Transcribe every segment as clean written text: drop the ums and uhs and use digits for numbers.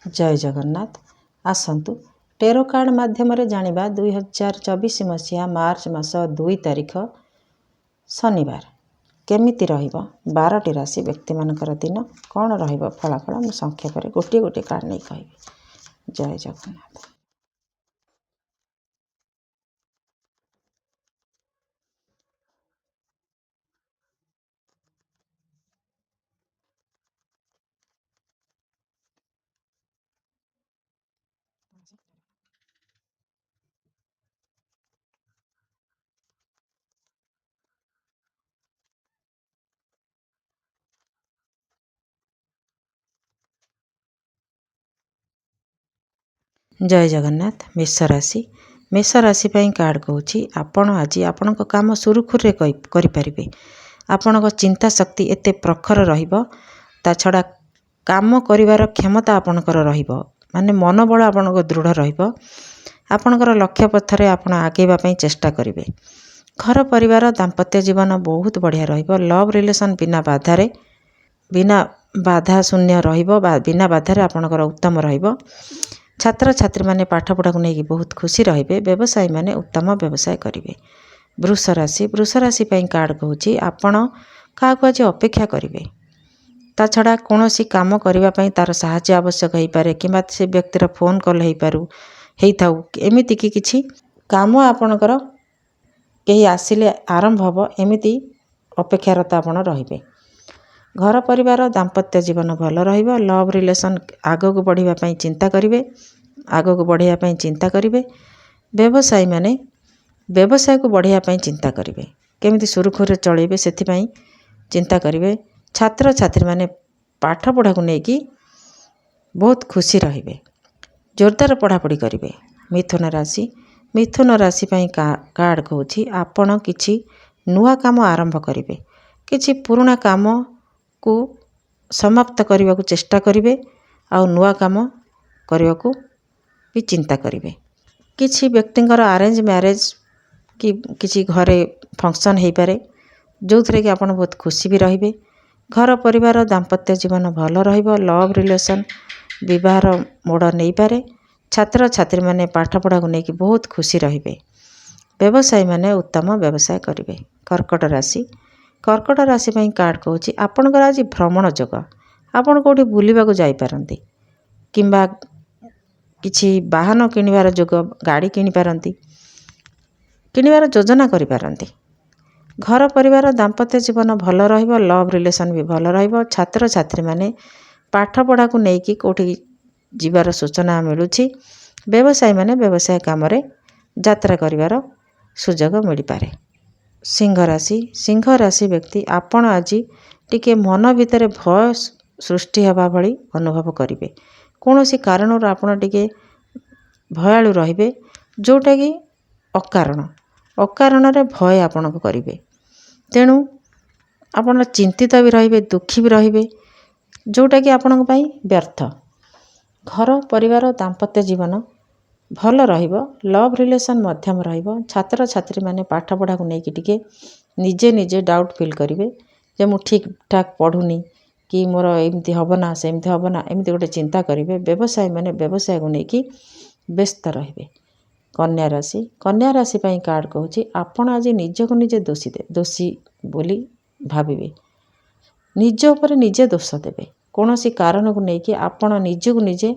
जय Jagannath. आसतु tarot card माध्यम जानिबा 2024 मसीहा मार्च मास 2 तारिख शनिवार केमिति रहिबो 12टी राशि व्यक्ति मानकर दिन कौन रहिबो फलाफल मु संक्षेप में गोटे गोटे कार्ड नहीं कहबी। जय जगन्नाथ। जय जगन्नाथ। मेष राशि कार्ड कहूँ आपण आज आपण काम सुरुखुरे करें। आपण चिंता शक्ति एते प्रखर रहिबो ता छड़ा काम करिवार क्षमता आपणकर रहिबो माने मनोबल आपणक दृढ़ रहिबो। आपणकर लक्ष्य पथरे आपण आगेबा पई चेष्टा करिवे। घर परिवार दाम्पत्य जीवन बहुत बढ़िया रहिबो। लव रिलेशन बिना बाधा शून्य रहिबो बिना बाधारे आपणकर उत्तम रहिबो। छात्र छात्री माने पाठ पढ़ा को लेकिन बहुत खुशी रहिबे। व्यवसायी माने उत्तम व्यवसाय करिवे। वृष राशि कार्ड कहूँ आपण क्या आज अपेक्षा करिवे। ता छड़ा कौनसी काम करबा पई तार साहाय्य आवश्यक हो पारे कि से व्यक्तिर फोन कॉल हो पारू हेइथाउ एमिति कि किछि काम आपणकर कहीं आसिले आरंभ हबो एमिति अपेक्षारत आपण रहिबे। घर परिवार दाम्पत्य जीवन भल रहिबो। लव रिलेशन आगक बढ़िबा पई चिंता करिवे। व्यवसायी माने व्यवसाय को बढ़िया पई चिंता करिवे। केमिति सुरुखुरे चलैबे सेथि पई चिंता करिवे। छात्र छात्री माने पाठ पढ़ा को लेकिन बहुत खुशी रहिबे। जोरदार पढ़ापढ़ी करिवे। मिथुन राशि पई कार्ड कहूँ आपण किछि नुआ काम आरंभ करिवे। किछि पुराना काम को समाप्त करने को चेष्टा करिवे आउ नुआ काम करने को भी चिंता करिवे। किछि व्यक्तिंकर अरेंज मैरेज कि किछि घरे फंक्शन हो पारे जो थे कि आपण बहुत खुशी भी रहिबे। घर परिवार दाम्पत्य जीवन भल रहिबो। लव रिलेशन विवाहर मोड़ नहीं पारे। छात्र छात्री माने पाठ पढ़ा को लेकिन बहुत खुशी रहिबे। व्यवसायी माने उत्तम व्यवसाय करिवे। कर्कट राशि पई कार्ड कहूँ आपणकर आज भ्रमण योग आपण कोठी बुलिबा को जाई पारंती किंबा किछि वाहन किनिबार योग गाड़ी किनि पारंती किनिबार योजना करि पारंती। घर परिवार दाम्पत्य जीवन भल रहिबो। लव रिलेशन भी भल रहिबो। छात्र छात्री माने पाठ पढ़ा को लेकिन कोठी जीवार सूचना मिलुछि। व्यवसायी माने व्यवसाय काम रे यात्रा करिवार सुजोग मिल पारे। सिंह राशि व्यक्ति आपण आज टिके मन भितर भय सृष्टि हवा भली अनुभव करिवे। कौनसी कारण आपण टिके भयालु रहिबे जोटा कि अकारण रे भय आपण को करिवे। तेणु आपण चिंतित भी रहिबे दुखी भी रहिबे जोटा कि आपण पई व्यर्थ। घर परिवार दाम्पत्य जीवन भल रहिबो। लव रिलेशन मध्यम रहिबो। छात्र छात्री माने पाठ पढ़ा को लेकिन टिके निजे डाउट फील करिवे जे मु ठीक ठाक पढ़ुनी कि मोर एमती हबना सेमती हबना एमती गोटे चिंता करिवे। व्यवसायी माने व्यवसाय को लेकिन व्यस्त रहिबे। कन्या राशि पई कार्ड कहूँ आपण आज निजको निजे दोषी बोली भाविवे। निज उपर निजे दोष देवे। कौनसी कारण को लेकिन आपण निजको निजे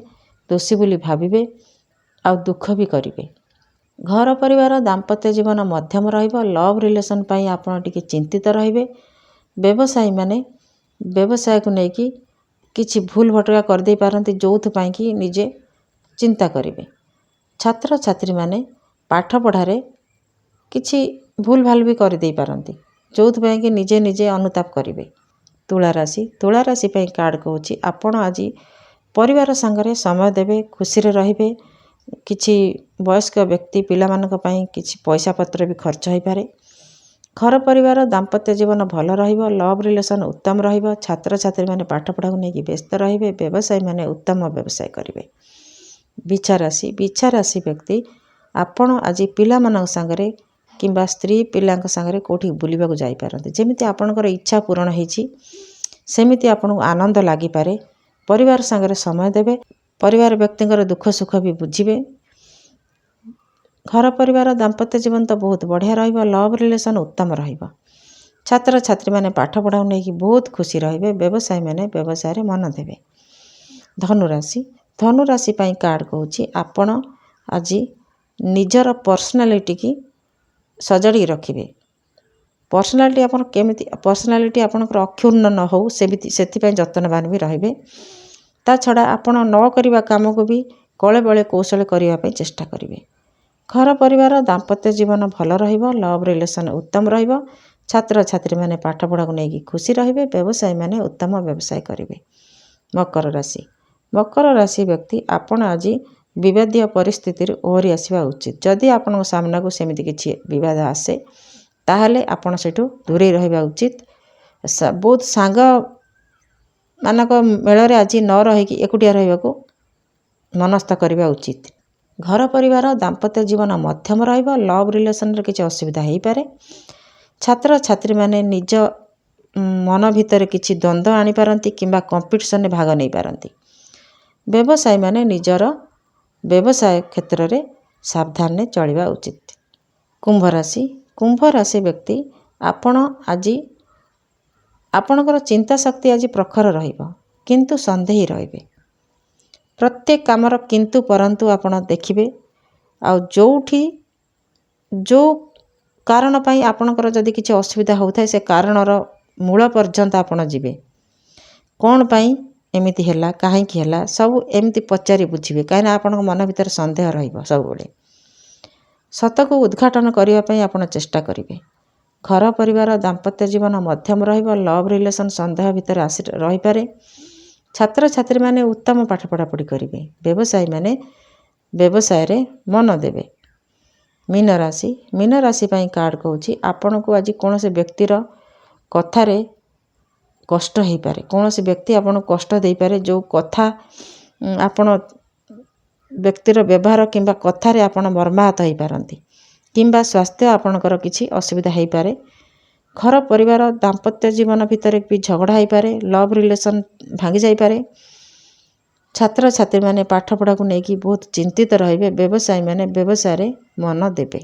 दोषी बोली भाविवे आउ दुख भी करिवे। घर परिवार दाम्पत्य जीवन मध्यम रहिबो। लव रिलेशन पई आपण टिके चिंतित रहिबे। व्यवसायी माने व्यवसाय को लेकिन किछि भूल भटका कर दे पारंती जोथ पई कि निजे चिंता करिवे। छात्र छात्री माने पाठ पढ़ारे किछि भूल भाल भी कर दे पारंती जोथ पई कि निजे अनुताप करिवे। तुला राशि पई कार्ड कहूँ आपण आज परिवार संगरे समय देवे खुशी रे रहिबे। किछि वयस्क व्यक्ति पिला मानक पई किछि पैसा पत्र भी खर्च हो पारे। घर परिवार दाम्पत्य जीवन भल रहिबो। लव रिलेशन उत्तम रहिबो। छात्र छात्री माने पाठ पढ़ा को लेकिन व्यस्त रहिबे। व्यवसायी माने उत्तम व्यवसाय करिवे। बिछा राशि व्यक्ति आपण आज पिला मानक संगरे किंबा स्त्री पिलांक संगरे कोठी बुलिबा को जाई पारंती जेमिति आपणकर इच्छा पूर्ण हेछि सेमिति आपण आनंद लागि पारे। परिवार संगरे समय देवे ପରିବାର ବ୍ୟକ୍ତିଙ୍କର ଦୁଃଖ ସୁଖ ବି ବୁଝିବେ। ଘର ପରିବାର ଦାମ୍ପତ୍ୟ ଜୀବନ ତ ବହୁତ ବଢ଼ିଆ ରହିବ। ଲଭ୍ ରିଲେସନ୍ ଉତ୍ତମ ରହିବ। ଛାତ୍ରଛାତ୍ରୀମାନେ ପାଠପଢ଼ାକୁ ନେଇକି ବହୁତ ଖୁସି ରହିବେ। ବ୍ୟବସାୟୀମାନେ ବ୍ୟବସାୟରେ ମନ ଦେବେ। ଧନୁରାଶି। ଧନୁରାଶି ପାଇଁ କାର୍ଡ଼ କହୁଛି ଆପଣ ଆଜି ନିଜର ପର୍ସନାଲିଟିକି ସଜାଡ଼ିକି ରଖିବେ। ପର୍ସନାଲିଟି ଆପଣଙ୍କର ଅକ୍ଷୁର୍ଣ୍ଣ ନ ହେଉ ସେଥିପାଇଁ ଯତ୍ନବାନ ବି ରହିବେ। ତା ଛଡ଼ା ଆପଣ ନ କରିବା କାମକୁ ବି କଳେ ବଳେ କୌଶଳେ କରିବା ପାଇଁ ଚେଷ୍ଟା କରିବେ। ଘର ପରିବାର ଦାମ୍ପତ୍ୟ ଜୀବନ ଭଲ ରହିବ। ଲଭ୍ ରିଲେସନ୍ ଉତ୍ତମ ରହିବ। ଛାତ୍ରଛାତ୍ରୀମାନେ ପାଠପଢ଼ାକୁ ନେଇକି ଖୁସି ରହିବେ। ବ୍ୟବସାୟୀମାନେ ଉତ୍ତମ ବ୍ୟବସାୟ କରିବେ। ମକର ରାଶି। ମକର ରାଶି ବ୍ୟକ୍ତି ଆପଣ ଆଜି ବିବାଦୀୟ ପରିସ୍ଥିତିରୁ ଓହରି ଆସିବା ଉଚିତ। ଯଦି ଆପଣଙ୍କ ସାମ୍ନାକୁ ସେମିତି କିଛି ବିବାଦ ଆସେ ତାହେଲେ ଆପଣ ସେଠୁ ଦୂରେଇ ରହିବା ଉଚିତ। ବହୁତ ସାଙ୍ଗମାନଙ୍କ ମେଳରେ ଆଜି ନ ରହିକି ଏକୁଟିଆ ରହିବାକୁ ମନସ୍ଥ କରିବା ଉଚିତ। ଘର ପରିବାର ଦାମ୍ପତ୍ୟ ଜୀବନ ମଧ୍ୟମ ରହିବ। ଲଭ୍ ରିଲେସନ୍ରେ କିଛି ଅସୁବିଧା ହୋଇପାରେ। ଛାତ୍ରଛାତ୍ରୀମାନେ ନିଜ ମନ ଭିତରେ କିଛି ଦ୍ୱନ୍ଦ୍ୱ ଆଣିପାରନ୍ତି କିମ୍ବା କମ୍ପିଟିସନରେ ଭାଗ ନେଇପାରନ୍ତି। ବ୍ୟବସାୟୀମାନେ ନିଜର ବ୍ୟବସାୟ କ୍ଷେତ୍ରରେ ସାବଧାନରେ ଚଳିବା ଉଚିତ। କୁମ୍ଭ ରାଶି। କୁମ୍ଭ ରାଶି ବ୍ୟକ୍ତି ଆପଣ ଆଜି ଆପଣଙ୍କର ଚିନ୍ତା ଶକ୍ତି ଆଜି ପ୍ରଖର ରହିବ କିନ୍ତୁ ସନ୍ଦେହୀ ରହିବେ। ପ୍ରତ୍ୟେକ କାମର କିନ୍ତୁ ପରନ୍ତୁ ଆପଣ ଦେଖିବେ। ଆଉ ଯେଉଁ କାରଣ ପାଇଁ ଆପଣଙ୍କର ଯଦି କିଛି ଅସୁବିଧା ହେଉଥାଏ ସେ କାରଣର ମୂଳ ପର୍ଯ୍ୟନ୍ତ ଆପଣ ଯିବେ। କ'ଣ ପାଇଁ ଏମିତି ହେଲା, କାହିଁକି ହେଲା, ସବୁ ଏମିତି ପଚାରି ବୁଝିବେ। କାହିଁକିନା ଆପଣଙ୍କ ମନ ଭିତରେ ସନ୍ଦେହ ରହିବ ସବୁବେଳେ। ସତକୁ ଉଦ୍ଘାଟନ କରିବା ପାଇଁ ଆପଣ ଚେଷ୍ଟା କରିବେ। ଘର ପରିବାର ଦାମ୍ପତ୍ୟ ଜୀବନ ମଧ୍ୟମ ରହିବ। ଲଭ୍ ରିଲେସନ୍ ସନ୍ଦେହ ଭିତରେ ରହିପାରେ। ଛାତ୍ରଛାତ୍ରୀମାନେ ଉତ୍ତମ ପାଠ ପଢ଼ାପଢ଼ି କରିବେ। ବ୍ୟବସାୟୀମାନେ ବ୍ୟବସାୟରେ ମନ ଦେବେ। ମୀନ ରାଶି। ମୀନ ରାଶି ପାଇଁ କାର୍ଡ଼ କହୁଛି ଆପଣଙ୍କୁ ଆଜି କୌଣସି ବ୍ୟକ୍ତିର କଥାରେ କଷ୍ଟ ହୋଇପାରେ। କୌଣସି ବ୍ୟକ୍ତି ଆପଣଙ୍କୁ କଷ୍ଟ ଦେଇପାରେ। ଯେଉଁ କଥା ଆପଣ ବ୍ୟକ୍ତିର ବ୍ୟବହାର କିମ୍ବା କଥାରେ ଆପଣ ମର୍ମାହତ ହୋଇପାରନ୍ତି କିମ୍ବା ସ୍ୱାସ୍ଥ୍ୟ ଆପଣଙ୍କର କିଛି ଅସୁବିଧା ହୋଇପାରେ। ଘର ପରିବାର ଦାମ୍ପତ୍ୟ ଜୀବନ ଭିତରେ ବି ଝଗଡ଼ା ହୋଇପାରେ। ଲଭ୍ ରିଲେସନ୍ ଭାଙ୍ଗି ଯାଇପାରେ। ଛାତ୍ରଛାତ୍ରୀମାନେ ପାଠପଢ଼ାକୁ ନେଇକି ବହୁତ ଚିନ୍ତିତ ରହିବେ। ବ୍ୟବସାୟୀମାନେ ବ୍ୟବସାୟରେ ମନ ଦେବେ।